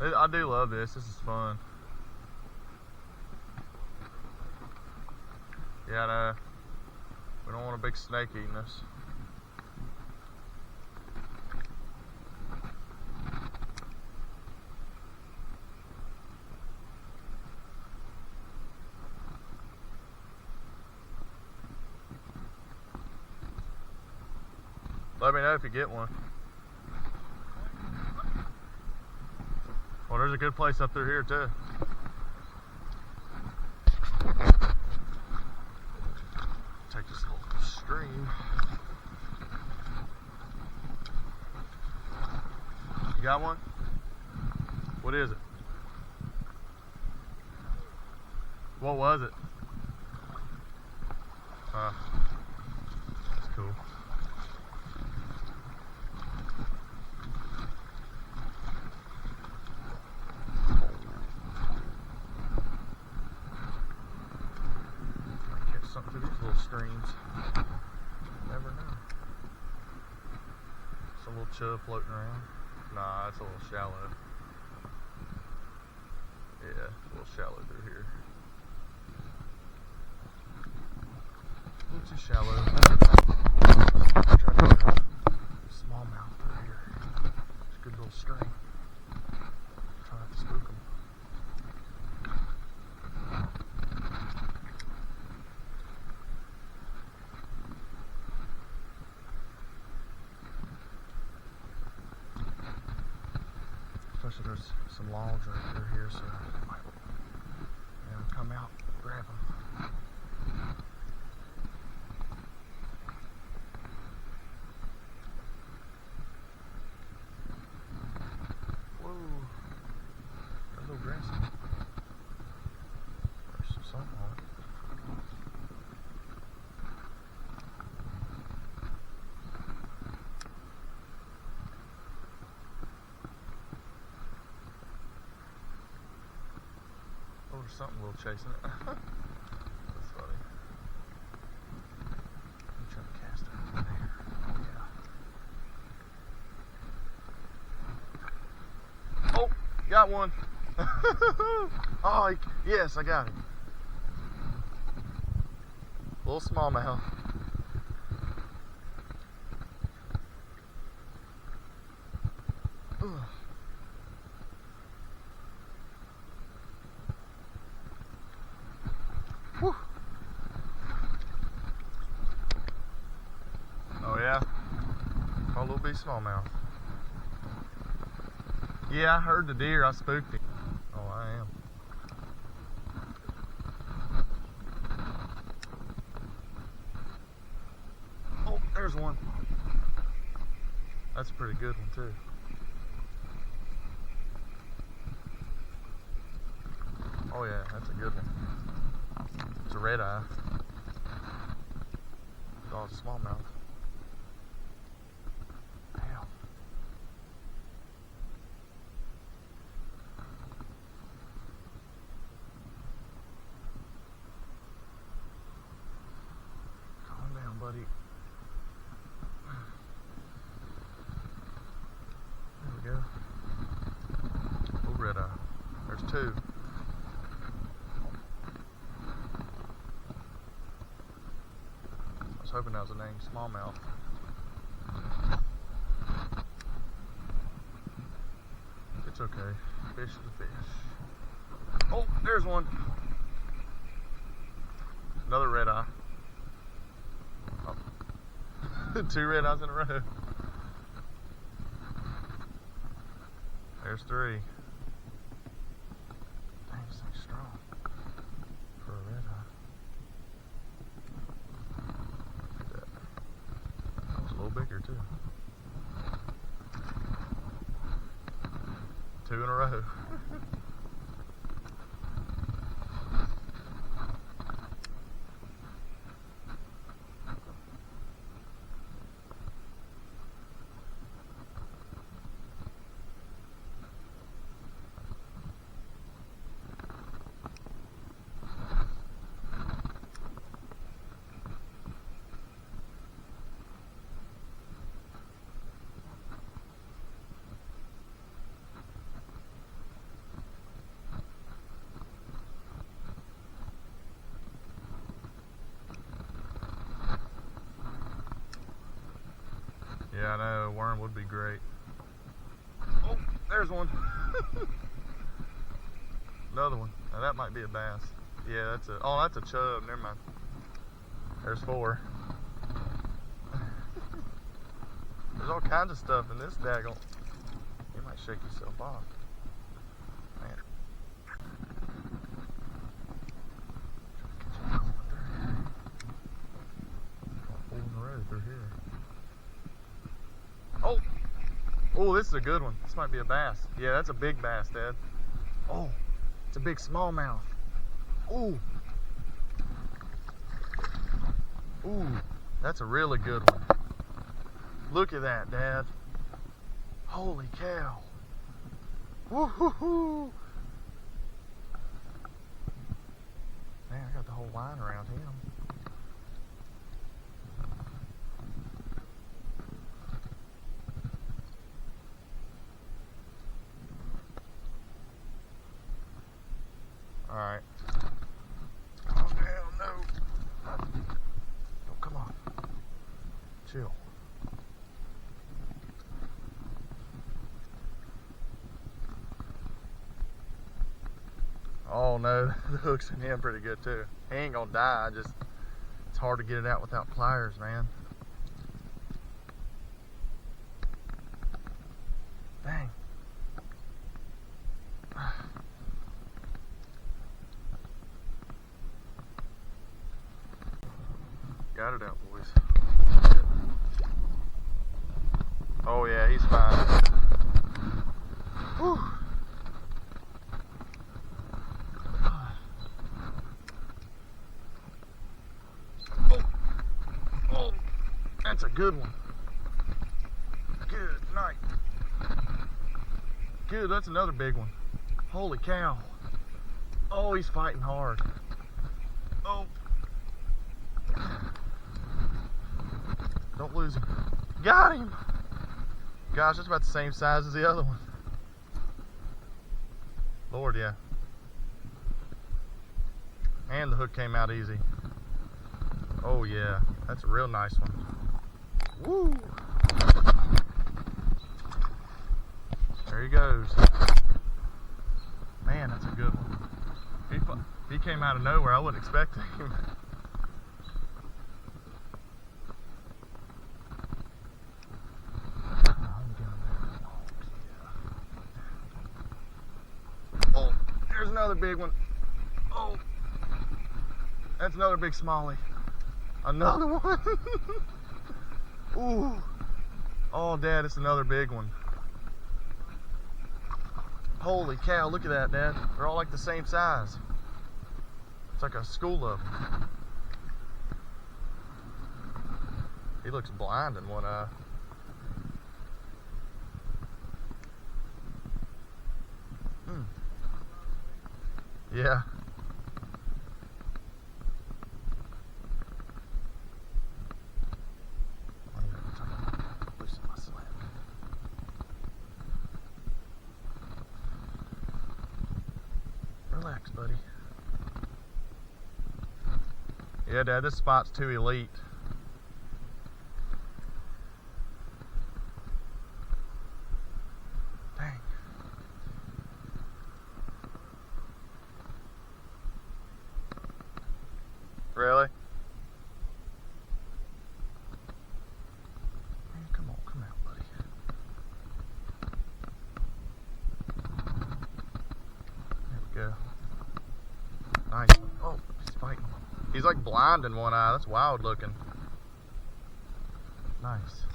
I do love this. This is fun. Yeah, no, we don't want a big snake eating us. Let me know if you get one. Well, there's a good place up through here too. Take this little stream. You got one? What is it? What was it? That's cool. Catch something through these little streams. Never know. Some little chub floating around. Nah, it's a little shallow. Yeah, it's a little shallow through here. A little too shallow. Try to get a smallmouth through here. It's a good little stream. Try not to spook them. Especially there's some logs right through here, so I might, come out, grab them. Whoa, there's a little grass. There's some sun on it. Oh, there's something a little chasing it. That's funny. I'm trying to cast it over there. Oh, yeah. Oh, got one. Oh, yes, I got it. Little smallmouth. Whew. Oh yeah, a little bitty smallmouth. Yeah, I heard the deer. I spooked him. Oh, I am. Oh, there's one. That's a pretty good one too. Oh yeah, that's a good one. It's a red eye. Oh, it's a smallmouth. Damn. Calm down, buddy. There we go. Little red eye. There's two. I was hoping that was a name, smallmouth. It's okay. Fish is a fish. Oh, there's one. Another red eye. Oh. Two red eyes in a row. There's three. Dang, this thing's strong for a red eye. That was a little bigger too. Two in a row. Yeah, I know, a worm would be great. Oh, there's one. Another one. Now that might be a bass. Yeah, that's a chub. Never mind. There's 4. There's all kinds of stuff in this daggone. You might shake yourself off. Man. Hole in the road through here. Oh! Oh, this is a good one. This might be a bass. Yeah, that's a big bass, Dad. Oh, it's a big smallmouth. Ooh. Ooh, that's a really good one. Look at that, Dad. Holy cow. Woo-hoo-hoo. Man, I got the whole line around him. Alright. Oh, damn, no. Oh, come on. Chill. Oh no, the hook's in him pretty good too. He ain't gonna die, it's hard to get it out without pliers, man. Dang. Got it out, boys. Oh yeah, he's fine. Whew. Oh, that's a good one. Good night. Good, that's another big one. Holy cow. Oh, he's fighting hard. Oh. Don't lose him. Got him. Gosh, that's about the same size as the other one. Lord, yeah. And the hook came out easy. Oh yeah, that's a real nice one. Woo! There he goes. Man, that's a good one. If he came out of nowhere, I wouldn't expect him. Oh, there's another big one. Oh, that's another big smallie. Another one. Ooh. Oh, Dad, it's another big one. Holy cow, look at that, Dad. They're all like the same size. It's like a school of them. He looks blind in one eye. Yeah. Loosen my slip. Relax, buddy. Yeah, Dad, this spot's too elite. Dang. Really? Man, come on, come out, buddy. There we go. Nice. Oh, he's fighting. He's like blind in one eye. That's wild looking. Nice.